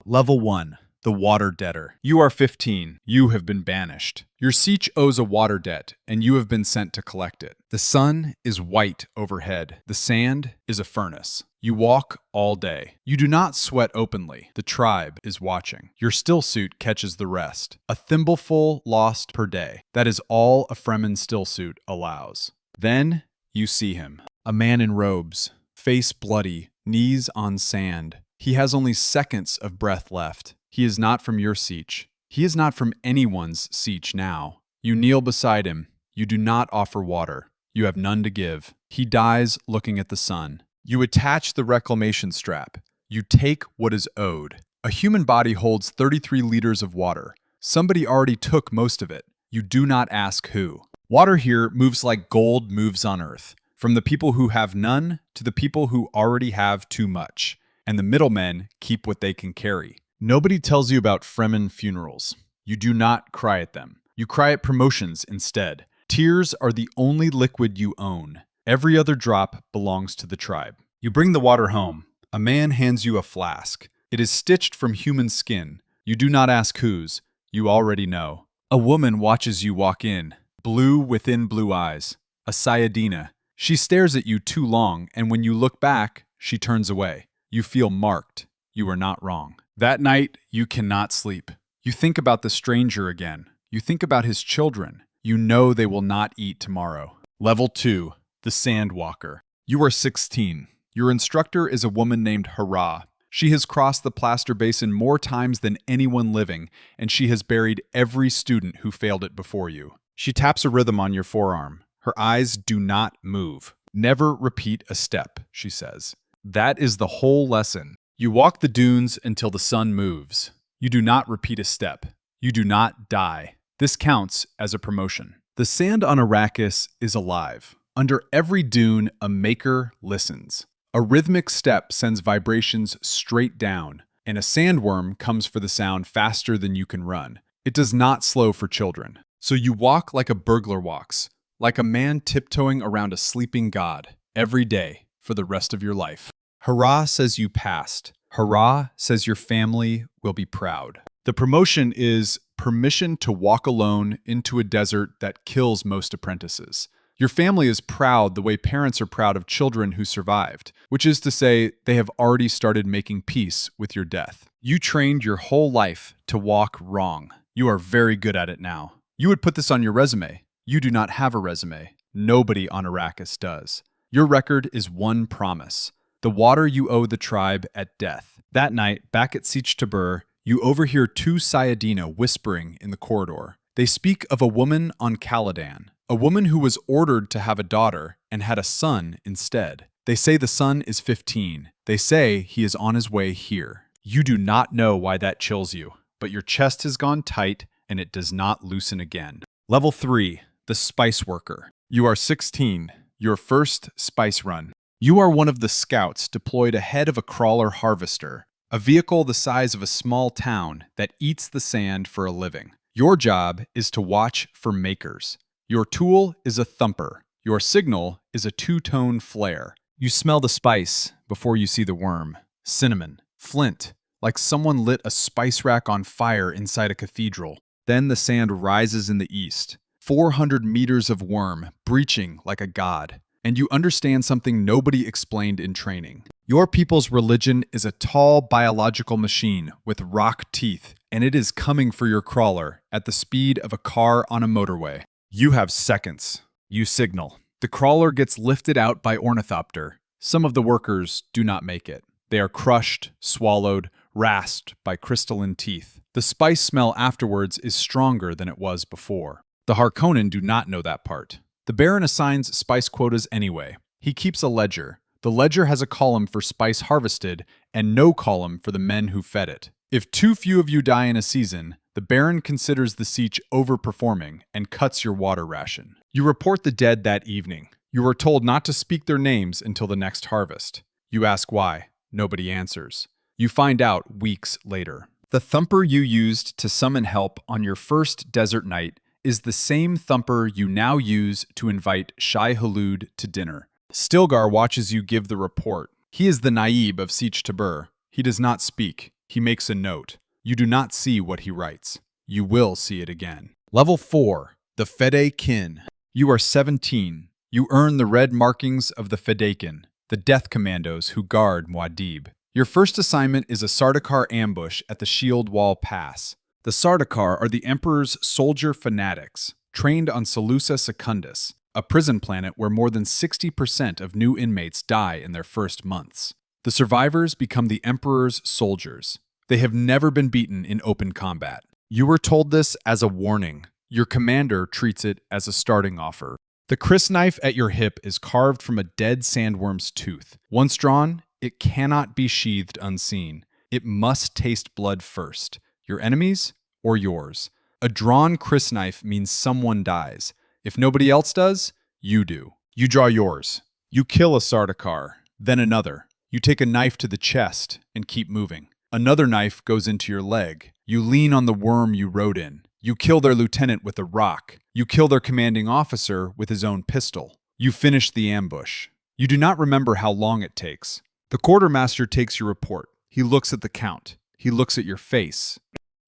Level 1. The Water Debtor. You are 15. You have been banished. Your sietch owes a water debt, and you have been sent to collect it. The sun is white overhead. The sand is a furnace. You walk all day. You do not sweat openly. The tribe is watching. Your stillsuit catches the rest. A thimbleful lost per day. That is all a Fremen stillsuit allows. Then you see him. A man in robes, face bloody, knees on sand. He has only seconds of breath left. He is not from your sietch. He is not from anyone's sietch now. You kneel beside him. You do not offer water. You have none to give. He dies looking at the sun. You attach the reclamation strap. You take what is owed. A human body holds 33 liters of water. Somebody already took most of it. You do not ask who. Water here moves like gold moves on earth, from the people who have none to the people who already have too much, and the middlemen keep what they can carry. Nobody tells you about Fremen funerals. You do not cry at them. You cry at promotions instead. Tears are the only liquid you own. Every other drop belongs to the tribe. You bring the water home. A man hands you a flask. It is stitched from human skin. You do not ask whose. You already know. A woman watches you walk in, blue within blue eyes. A Sayyadina. She stares at you too long, and when you look back, she turns away. You feel marked. You are not wrong. That night, you cannot sleep. You think about the stranger again. You think about his children. You know they will not eat tomorrow. Level 2. The Sandwalker. You are 16. Your instructor is a woman named Hara. She has crossed the plaster basin more times than anyone living, and she has buried every student who failed it before you. She taps a rhythm on your forearm. Her eyes do not move. Never repeat a step, she says. That is the whole lesson. You walk the dunes until the sun moves. You do not repeat a step. You do not die. This counts as a promotion. The sand on Arrakis is alive. Under every dune, a maker listens. A rhythmic step sends vibrations straight down, and a sandworm comes for the sound faster than you can run. It does not slow for children. So you walk like a burglar walks, like a man tiptoeing around a sleeping god, every day for the rest of your life. Hurrah says you passed. Hurrah says your family will be proud. The promotion is permission to walk alone into a desert that kills most apprentices. Your family is proud the way parents are proud of children who survived, which is to say they have already started making peace with your death. You trained your whole life to walk wrong. You are very good at it now. You would put this on your resume. You do not have a resume. Nobody on Arrakis does. Your record is one promise. The water you owe the tribe at death. That night, back at Sietch Tabr, you overhear two Sayyadina whispering in the corridor. They speak of a woman on Caladan, a woman who was ordered to have a daughter and had a son instead. They say the son is 15. They say he is on his way here. You do not know why that chills you, but your chest has gone tight and it does not loosen again. Level 3. The Spice Worker. You are 16. Your first spice run. You are one of the scouts deployed ahead of a crawler harvester, a vehicle the size of a small town that eats the sand for a living. Your job is to watch for makers. Your tool is a thumper. Your signal is a two-tone flare. You smell the spice before you see the worm. Cinnamon, flint, like someone lit a spice rack on fire inside a cathedral. Then the sand rises in the east. 400 meters of worm, breaching like a god. And you understand something nobody explained in training. Your people's religion is a tall biological machine with rock teeth, and it is coming for your crawler at the speed of a car on a motorway. You have seconds. You signal. The crawler gets lifted out by ornithopter. Some of the workers do not make it. They are crushed, swallowed, rasped by crystalline teeth. The spice smell afterwards is stronger than it was before. The Harkonnen do not know that part. The Baron assigns spice quotas anyway. He keeps a ledger. The ledger has a column for spice harvested and no column for the men who fed it. If too few of you die in a season, the Baron considers the sietch overperforming and cuts your water ration. You report the dead that evening. You are told not to speak their names until the next harvest. You ask why. Nobody answers. You find out weeks later. The thumper you used to summon help on your first desert night is the same thumper you now use to invite Shai Hulud to dinner. Stilgar watches you give the report. He is the Naib of Sietch Tabr. He does not speak. He makes a note. You do not see what he writes. You will see it again. Level 4. The Fedaykin. You are 17. You earn the red markings of the Fedaykin, the death commandos who guard Muad'Dib. Your first assignment is a Sardaukar ambush at the Shield Wall Pass. The Sardaukar are the Emperor's soldier fanatics, trained on Seleucia Secundus, a prison planet where more than 60% of new inmates die in their first months. The survivors become the Emperor's soldiers. They have never been beaten in open combat. You were told this as a warning. Your commander treats it as a starting offer. The crysknife at your hip is carved from a dead sandworm's tooth. Once drawn, it cannot be sheathed unseen. It must taste blood first. Your enemies or yours. A drawn crysknife means someone dies. If nobody else does, you do. You draw yours. You kill a Sardaukar, then another. You take a knife to the chest and keep moving. Another knife goes into your leg. You lean on the worm you rode in. You kill their lieutenant with a rock. You kill their commanding officer with his own pistol. You finish the ambush. You do not remember how long it takes. The quartermaster takes your report. He looks at the count. He looks at your face.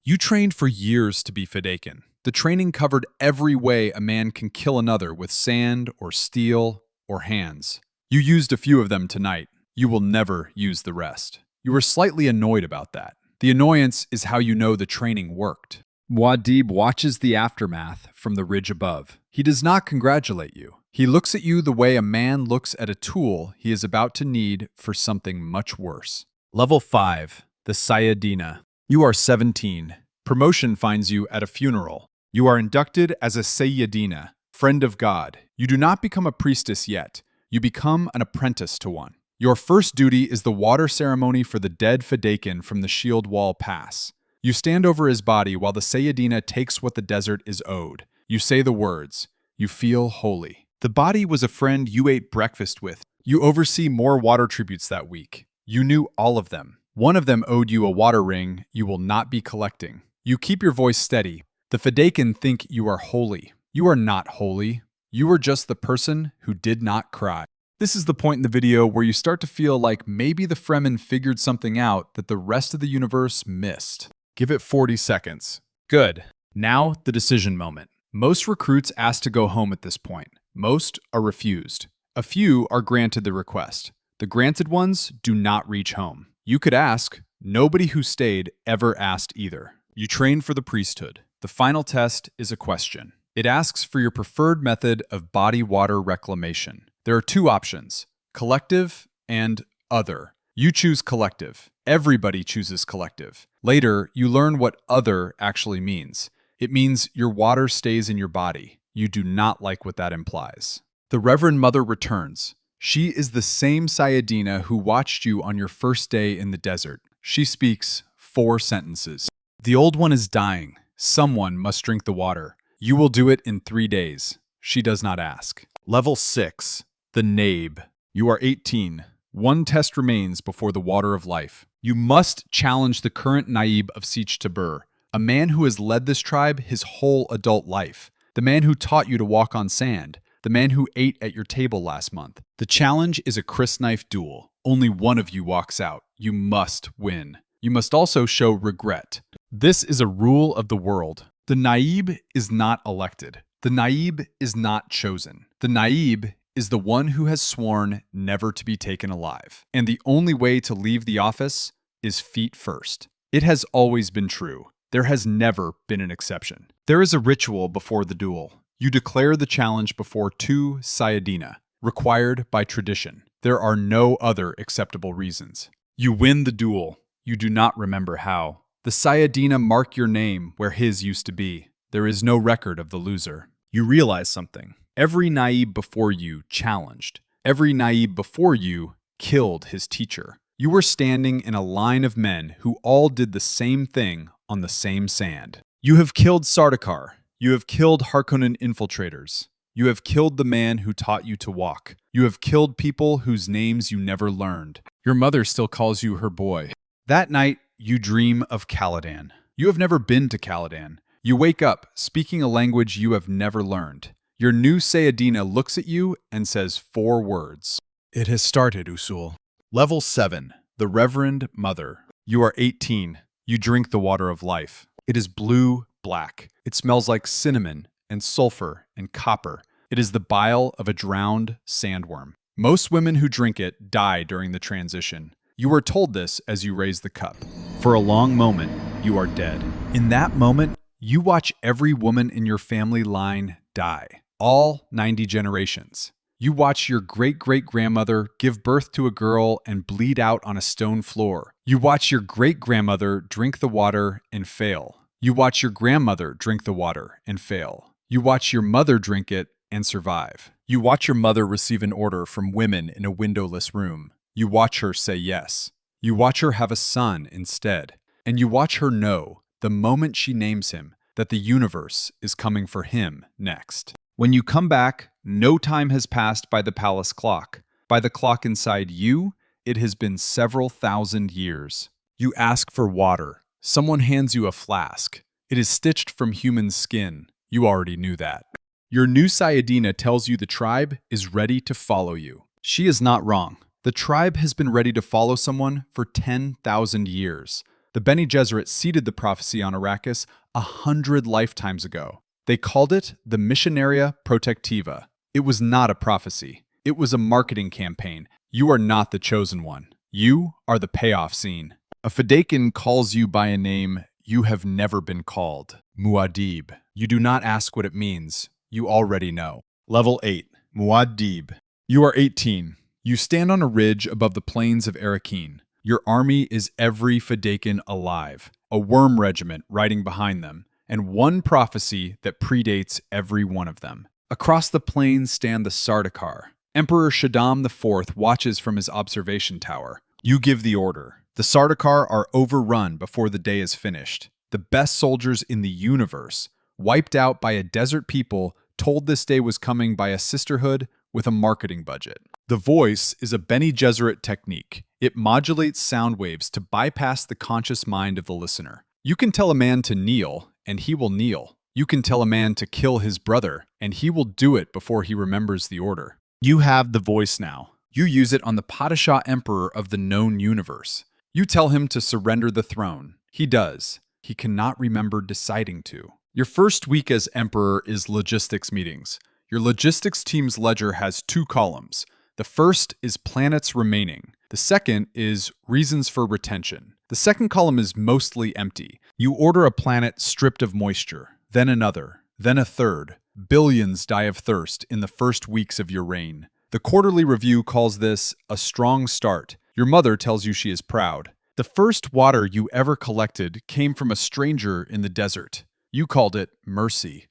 You trained for years to be Fedaykin. The training covered every way a man can kill another with sand or steel or hands. You used a few of them tonight. You will never use the rest. You were slightly annoyed about that. The annoyance is how you know the training worked. Muad'Dib watches the aftermath from the ridge above. He does not congratulate you. He looks at you the way a man looks at a tool he is about to need for something much worse. Level 5. The Sayyadina. You are 17. Promotion finds you at a funeral. You are inducted as a Sayyadina, friend of God. You do not become a priestess yet. You become an apprentice to one. Your first duty is the water ceremony for the dead Fedaykin from the Shield Wall Pass. You stand over his body while the Sayyadina takes what the desert is owed. You say the words. You feel holy. The body was a friend you ate breakfast with. You oversee more water tributes that week. You knew all of them. One of them owed you a water ring you will not be collecting. You keep your voice steady. The Fedaykin think you are holy. You are not holy. You are just the person who did not cry. This is the point in the video where you start to feel like maybe the Fremen figured something out that the rest of the universe missed. Give it 40 seconds. Good. Now, the decision moment. Most recruits ask to go home at this point. Most are refused. A few are granted the request. The granted ones do not reach home. You could ask. Nobody who stayed ever asked either. You train for the priesthood. The final test is a question. It asks for your preferred method of body water reclamation. There are two options, collective and other. You choose collective. Everybody chooses collective. Later, you learn what other actually means. It means your water stays in your body. You do not like what that implies. The Reverend Mother returns. She is the same Sayyadina who watched you on your first day in the desert. She speaks 4 sentences. The old one is dying. Someone must drink the water. You will do it in 3 days. She does not ask. Level 6. The Naib. You are 18. One test remains before the water of life. You must challenge the current Naib of Sietch Tabr, a man who has led this tribe his whole adult life, the man who taught you to walk on sand, the man who ate at your table last month. The challenge is a crysknife duel. Only one of you walks out. You must win. You must also show regret. This is a rule of the world. The Naib is not elected. The Naib is not chosen. The Naib is the one who has sworn never to be taken alive. And the only way to leave the office is feet first. It has always been true. There has never been an exception. There is a ritual before the duel. You declare the challenge before 2 Sayyadina, required by tradition. There are no other acceptable reasons. You win the duel. You do not remember how. The Sayyadina mark your name where his used to be. There is no record of the loser. You realize something. Every Naib before you challenged. Every Naib before you killed his teacher. You were standing in a line of men who all did the same thing on the same sand. You have killed Sardaukar. You have killed Harkonnen infiltrators. You have killed the man who taught you to walk. You have killed people whose names you never learned. Your mother still calls you her boy. That night, you dream of Caladan. You have never been to Caladan. You wake up speaking a language you have never learned. Your new Sayyadina looks at you and says 4 words. It has started, Usul. Level 7. The Reverend Mother. You are 18. You drink the water of life. It is blue-black. It smells like cinnamon and sulfur and copper. It is the bile of a drowned sandworm. Most women who drink it die during the transition. You are told this as you raise the cup. For a long moment, you are dead. In that moment, you watch every woman in your family line die. All 90 generations. You watch your great-great-grandmother give birth to a girl and bleed out on a stone floor. You watch your great-grandmother drink the water and fail. You watch your grandmother drink the water and fail. You watch your mother drink it and survive. You watch your mother receive an order from women in a windowless room. You watch her say yes. You watch her have a son instead. And you watch her know, the moment she names him, that the universe is coming for him next. When you come back, no time has passed by the palace clock. By the clock inside you, it has been several thousand years. You ask for water. Someone hands you a flask. It is stitched from human skin. You already knew that. Your new Sayyadina tells you the tribe is ready to follow you. She is not wrong. The tribe has been ready to follow someone for 10,000 years. The Bene Gesserit seeded the prophecy on Arrakis 100 lifetimes ago. They called it the Missionaria Protectiva. It was not a prophecy. It was a marketing campaign. You are not the chosen one. You are the payoff scene. A Fedaykin calls you by a name you have never been called. Muad'Dib. You do not ask what it means. You already know. Level 8. Muad'Dib. You are 18. You stand on a ridge above the plains of Arrakis. Your army is every Fedaykin alive, a worm regiment riding behind them, and one prophecy that predates every one of them. Across the plains stand the Sardaukar. Emperor Shaddam IV watches from his observation tower. You give the order. The Sardaukar are overrun before the day is finished. The best soldiers in the universe, wiped out by a desert people, told this day was coming by a sisterhood with a marketing budget. The voice is a Bene Gesserit technique. It modulates sound waves to bypass the conscious mind of the listener. You can tell a man to kneel, and he will kneel. You can tell a man to kill his brother, and he will do it before he remembers the order. You have the voice now. You use it on the Padishah Emperor of the known universe. You tell him to surrender the throne. He does. He cannot remember deciding to. Your first week as Emperor is logistics meetings. Your logistics team's ledger has 2 columns. The first is planets remaining. The second is reasons for retention. The second column is mostly empty. You order a planet stripped of moisture, then another, then a third. Billions die of thirst in the first weeks of your reign. The quarterly review calls this a strong start. Your mother tells you she is proud. The first water you ever collected came from a stranger in the desert. You called it mercy.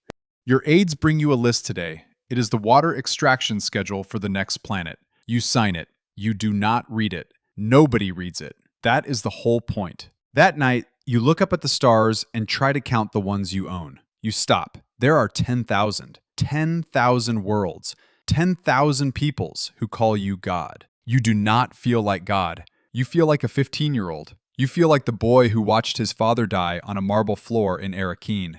Your aides bring you a list today. It is the water extraction schedule for the next planet. You sign it. You do not read it. Nobody reads it. That is the whole point. That night, you look up at the stars and try to count the ones you own. You stop. There are 10,000. 10,000 worlds. 10,000 peoples who call you God. You do not feel like God. You feel like a 15-year-old. You feel like the boy who watched his father die on a marble floor in Arrakis.